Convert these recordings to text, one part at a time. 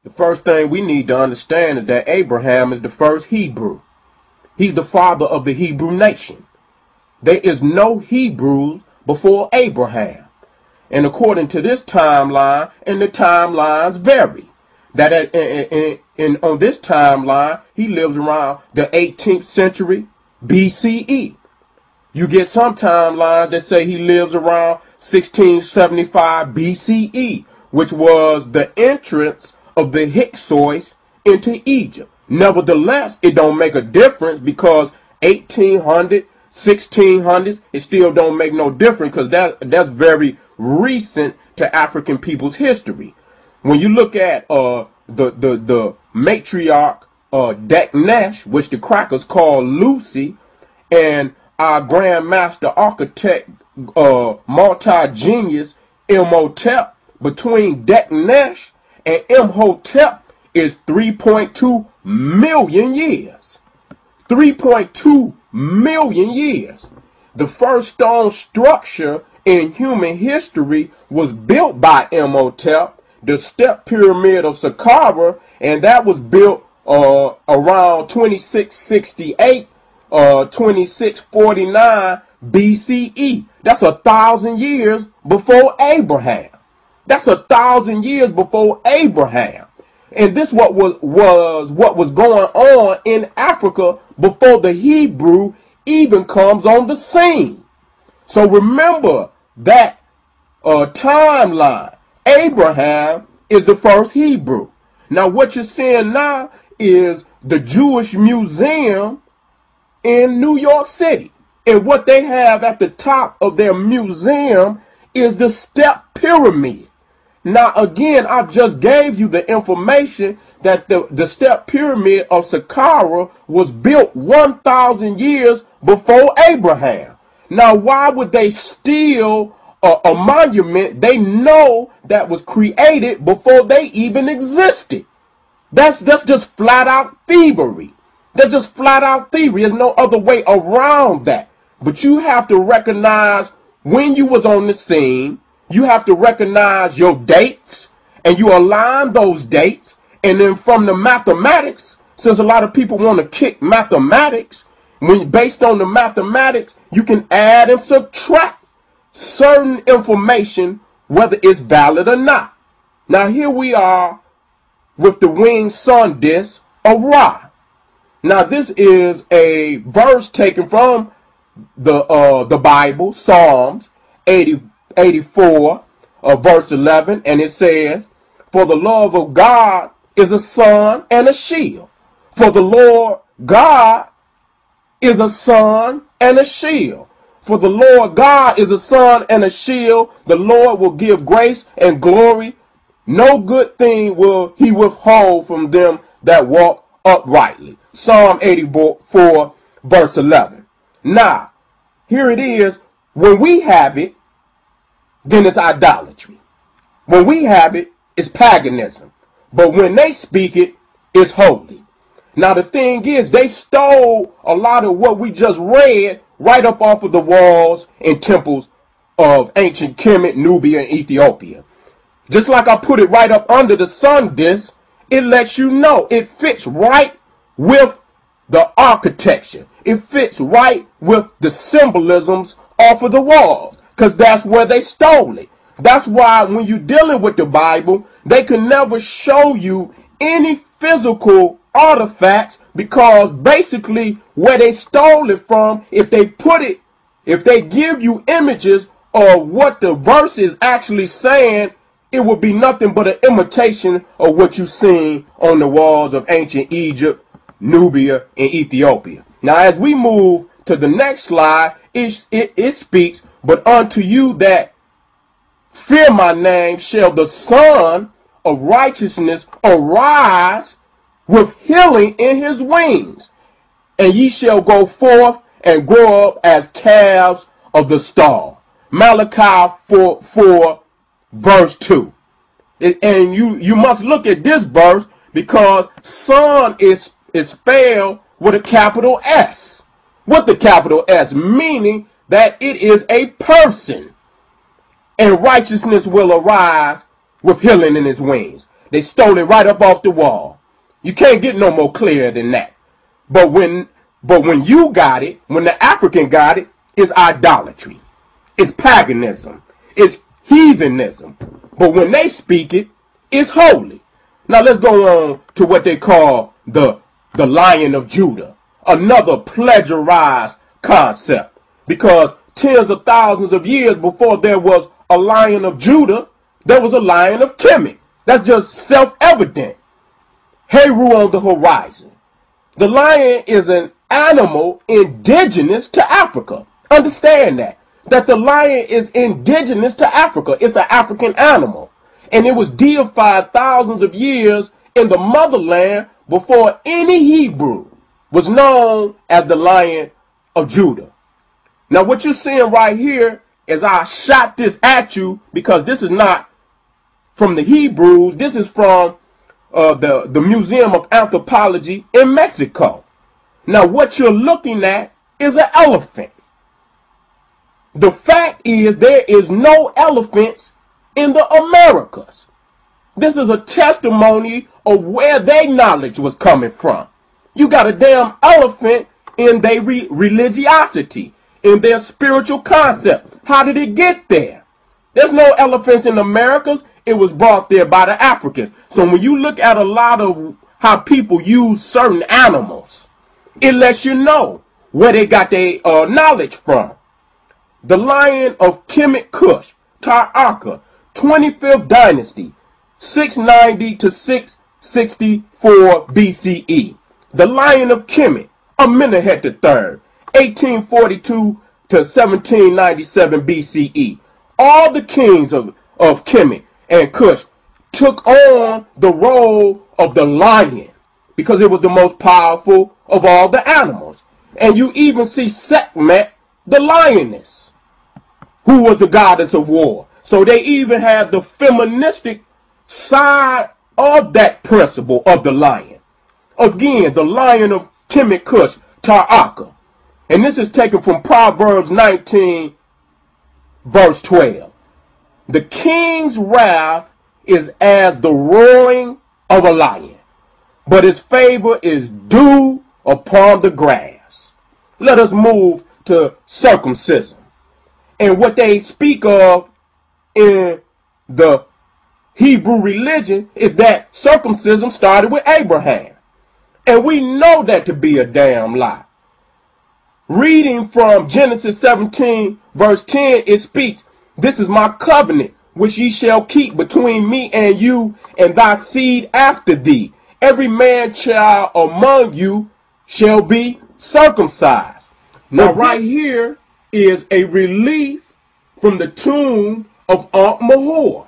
The first thing we need to understand is that Abraham is the first Hebrew. He's the father of the Hebrew nation. There is no Hebrews before Abraham. And according to this timeline, and the timelines vary, that on this timeline, he lives around the 18th century BCE. You get some timelines that say he lives around 1675 BCE, which was the entrance of the Hyksos into Egypt. Nevertheless, it don't make a difference because 1800, 1600s, it still don't make no difference because that's very recent to African people's history. When you look at the matriarch Deknesh, which the crackers call Lucy, and our grandmaster architect multi-genius Imhotep, between Deknesh and Imhotep is 3.2 million years. 3.2 million years. The first stone structure in human history was built by Imhotep, the step pyramid of Saqqara, and that was built around 2668, 2649 BCE. That's 1,000 years before Abraham. That's 1,000 years before Abraham. And this was what was going on in Africa before the Hebrew even comes on the scene. So remember that timeline. Abraham is the first Hebrew. Now what you're seeing now is the Jewish Museum in New York City. And what they have at the top of their museum is the step pyramid. Now, again, I just gave you the information that the step pyramid of Saqqara was built 1,000 years before Abraham. Now, why would they steal a monument they know that was created before they even existed? That's just flat out thievery. That's just flat out thievery. There's no other way around that. But you have to recognize when you was on the scene. You have to recognize your dates, and you align those dates. And then from the mathematics, since a lot of people want to kick mathematics, based on the mathematics, you can add and subtract certain information, whether it's valid or not. Now here we are with the winged sun disk of Ra. Now this is a verse taken from the Bible, Psalms 84, verse 11, and it says, "For the love of God is a sun and a shield." For the Lord God is a sun and a shield. For the Lord God is a sun and a shield. The Lord will give grace and glory. No good thing will he withhold from them that walk uprightly. Psalm 84, verse 11. Now, here it is. When we have it, then it's idolatry. When we have it, it's paganism. But when they speak it, it's holy. Now the thing is, they stole a lot of what we just read right up off of the walls and temples of ancient Kemet, Nubia, and Ethiopia. Just like I put it right up under the sun disk, it lets you know it fits right with the architecture. It fits right with the symbolisms off of the walls. Because that's where they stole it. That's why when you're dealing with the Bible, they can never show you any physical artifacts, because basically where they stole it from, if they give you images of what the verse is actually saying, it would be nothing but an imitation of what you've seen on the walls of ancient Egypt, Nubia, and Ethiopia. Now as we move to the next slide, it speaks, "But unto you that fear my name shall the Son of righteousness arise with healing in his wings, and ye shall go forth and grow up as calves of the stall." Malachi 4, verse 2. And you must look at this verse because son is spelled with a capital S. With the capital S, meaning that it is a person. And righteousness will arise with healing in his wings. They stole it right up off the wall. You can't get no more clear than that. But when you got it, when the African got it, it's idolatry. It's paganism. It's heathenism. But when they speak it, it's holy. Now let's go on to what they call the Lion of Judah. Another plagiarized concept. Because tens of thousands of years before there was a Lion of Judah, there was a Lion of Kemet. That's just self-evident. Heru on the horizon. The lion is an animal indigenous to Africa. Understand that. That the lion is indigenous to Africa. It's an African animal. And it was deified thousands of years in the motherland before any Hebrew was known as the Lion of Judah. Now what you're seeing right here is I shot this at you because this is not from the Hebrews. This is from the Museum of Anthropology in Mexico. Now what you're looking at is an elephant. The fact is there is no elephants in the Americas. This is a testimony of where their knowledge was coming from. You got a damn elephant in their religiosity, in their spiritual concept. How did it get there? There's no elephants in the Americas. It was brought there by the Africans. So when you look at a lot of how people use certain animals, it lets you know where they got their knowledge from. The Lion of Kemet Kush, Taraka, 25th dynasty, 690 to 664 BCE. The Lion of Kemet, Amenemhet III, 1842 to 1797 BCE. All the kings of Kemet and Kush took on the role of the lion because it was the most powerful of all the animals. And you even see Sekhmet, the lioness, who was the goddess of war. So they even had the feministic side of that principle of the lion. Again, the Lion of Kemet Kush, Taraka. And this is taken from Proverbs 19, verse 12. The king's wrath is as the roaring of a lion, but his favor is dew upon the grass. Let us move to circumcision. And what they speak of in the Hebrew religion is that circumcision started with Abraham. And we know that to be a damn lie. Reading from Genesis 17, verse 10, it speaks, "This is my covenant, which ye shall keep between me and you and thy seed after thee. Every man child among you shall be circumcised." Now right here is a relief from the tomb of Ankh-Mahor.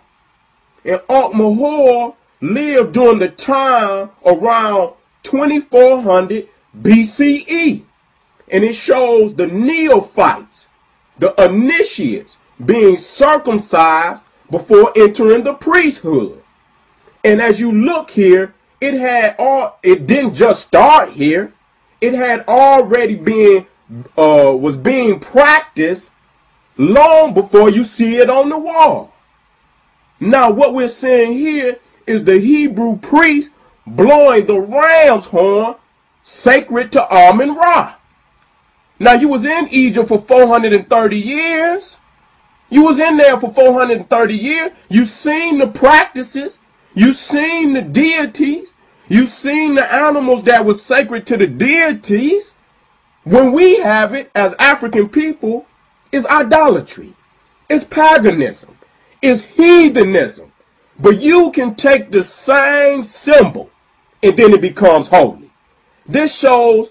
And Ankh-Mahor lived during the time around 2400 BCE. And it shows the neophytes, the initiates, being circumcised before entering the priesthood. And as you look here, it didn't just start here. It had already was being practiced long before you see it on the wall. Now what we're seeing here is the Hebrew priest blowing the ram's horn sacred to Amun-Ra. Now you was in Egypt for 430 years. You was in there for 430 years. You seen the practices. You seen the deities. You seen the animals that was sacred to the deities. When we have it as African people, it's idolatry. It's paganism. It's heathenism. But you can take the same symbol and then it becomes holy. This shows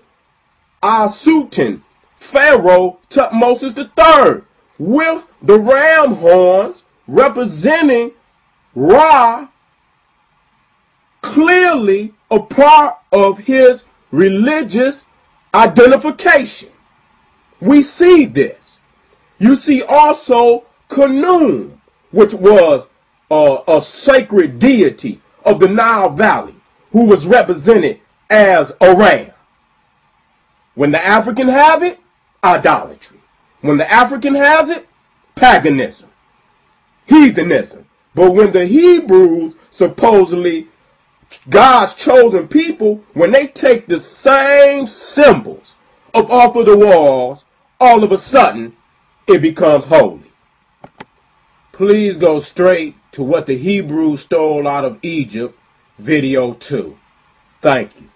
our Sultan, Pharaoh Tutmosis III, with the ram horns representing Ra, clearly a part of his religious identification. We see this. You see also Khnum, which was a sacred deity of the Nile Valley, who was represented as a ram. When the African have it, idolatry. When the African has it, paganism, heathenism. But when the Hebrews supposedly God's chosen people, when they take the same symbols up off of the walls, all of a sudden it becomes holy. Please go straight to what the Hebrews stole out of Egypt, video 2. Thank you.